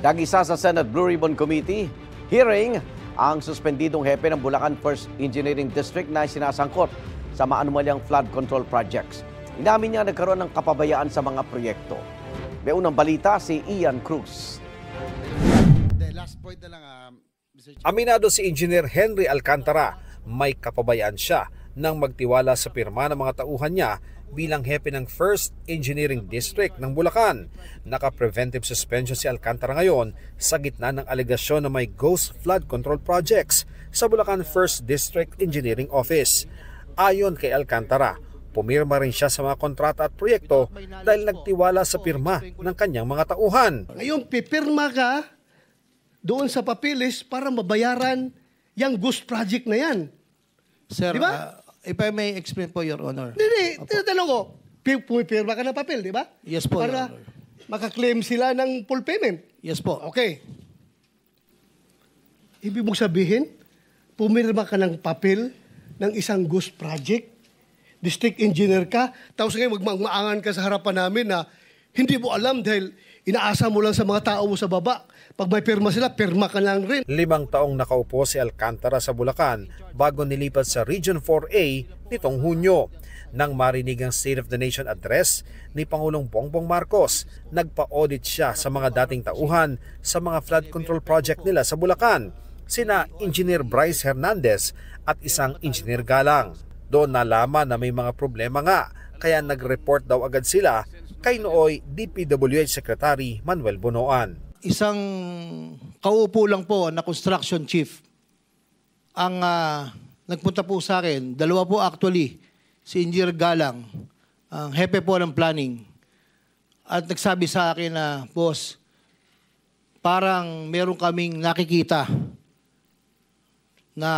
Nag-isa sa Senate Blue Ribbon Committee hearing ang suspendidong hepe ng Bulacan 1st Engineering District na sinasangkot sa maanumalyang flood control projects. Inamin niya nagkaroon ng kapabayaan sa mga proyekto. May unang balita si Ian Cruz. Aminado si Engineer Henry Alcantara, may kapabayaan siya nang magtiwala sa pirma ng mga tauhan niya bilang hepe ng 1st Engineering District ng Bulacan. Naka-preventive suspension si Alcantara ngayon sa gitna ng alegasyon na may ghost flood control projects sa Bulacan 1st District Engineering Office. Ayon kay Alcantara, pumirma rin siya sa mga kontrata at proyekto dahil nagtiwala sa pirma ng kanyang mga tauhan. Ngayon, pipirma ka doon sa papilis para mabayaran yung ghost project na yan. Sir, diba? If I may explain po, Your Honor. Hindi, tinatanong ko, pumipirma ka ng papel, di ba? Yes po, para Your Honor. makaklaim sila ng full payment. Yes po. Okay. Ibig mong sabihin, pumirma ka ng papel ng isang ghost project, district engineer ka, tapos ngayon magmaangan ka sa harapan namin na hindi mo alam dahil inaasa mo lang sa mga tao mo sa baba. Pag may pirma sila, pirma ka lang rin. 5 taong nakaupo si Alcantara sa Bulacan bago nilipat sa Region 4A nitong Hunyo. Nang marinig ang State of the Nation address ni Pangulong Bongbong Marcos, nagpa-audit siya sa mga dating tauhan sa mga flood control project nila sa Bulacan, sina Engineer Bryce Hernandez at isang Engineer Galang. Doon nalaman na may mga problema nga, kaya nag-report daw agad sila kay nooy DPWH Secretary Manuel Bonoan. Isang kaupo lang po na construction chief ang nagpunta po sa akin. Dalawa po actually, si Engineer Galang, ang hepe po ng planning. At nagsabi sa akin na, boss, parang meron kaming nakikita na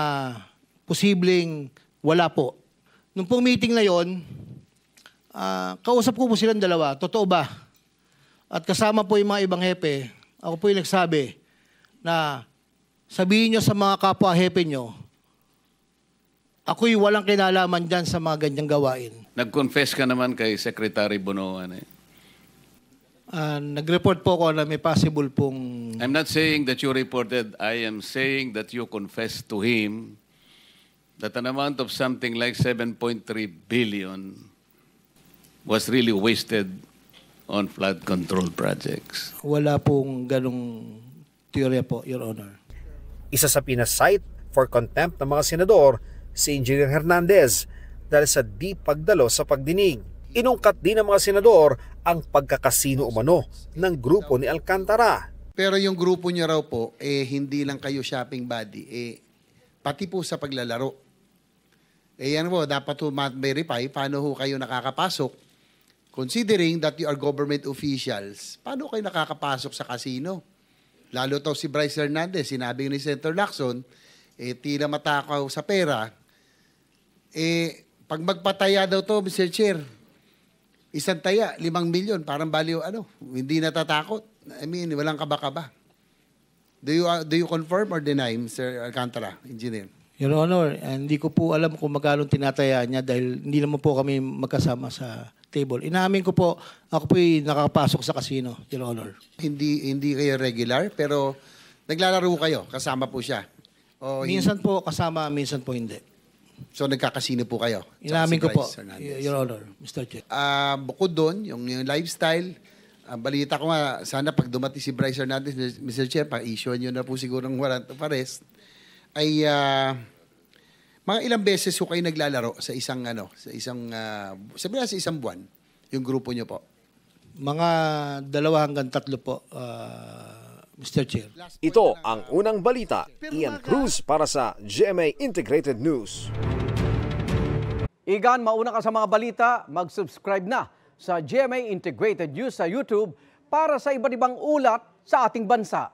posibleng wala po. Nung pong meeting na yon, kausap ko po silang dalawa, totoo ba? At kasama po yung mga ibang hepe, ako po yung nagsabi na sabihin nyo sa mga kapwa-hepe nyo, ako'y walang kinalaman dyan sa mga ganyang gawain. Nag-confess ka naman kay Secretary Bonoan eh. Nag-report po ako na may possible pong... I'm not saying that you reported. I am saying that you confessed to him that an amount of something like 7.3 billion was really wasted on flood control projects. Wala pong ganong teorya po, Your Honor. Isa sa pinasight for contempt ng mga senador si Engineer Hernandez dahil sa di pagdalo sa pagdinig. Inungkat din ng mga senador ang pagkakasino umano ng grupo ni Alcantara. Pero yung grupo niya raw po, hindi lang kayo shopping buddy, pati po sa paglalaro. Yan po, dapat po verify paano ho kayo nakakapasok. Considering that you are government officials, paano kayo nakakapasok sa casino? Lalo to si Bryce Hernandez, sinabi ni Senator Lacson, tila matakaw sa pera. Pag magpataya daw to, Mr. Chair, isang taya, 5 milyon, parang baliw, hindi natatakot. I mean, walang kaba-kaba. Do you confirm or deny, Mr. Alcantara, Engineer? Your Honor, hindi ko po alam kung magkano tinataya niya dahil hindi naman po kami magkasama sa table. Inamin ko po, ako po'y nakakapasok sa casino, Your Honor. Hindi kayo regular, pero naglalaro kayo, kasama po siya. Minsan po kasama, minsan po hindi. So nagkakasino po kayo? Inamin ko po, Your Honor, Mr. Chair. Bukod doon, yung lifestyle, balita ko nga, sana pag dumating si Bryce Hernandez, Mr. Chair, pa-issue nyo na po siguro ng warrant of arrest, ay mga ilang beses ko kayo naglalaro sa isang sabi na sa isang buwan, yung grupo nyo po? Mga 2 hanggang 3 po, Mr. Chair. Ito ang unang balita. Ian Cruz para sa GMA Integrated News. Igan, mauna ka sa mga balita, mag-subscribe na sa GMA Integrated News sa YouTube para sa iba't ibang ulat sa ating bansa.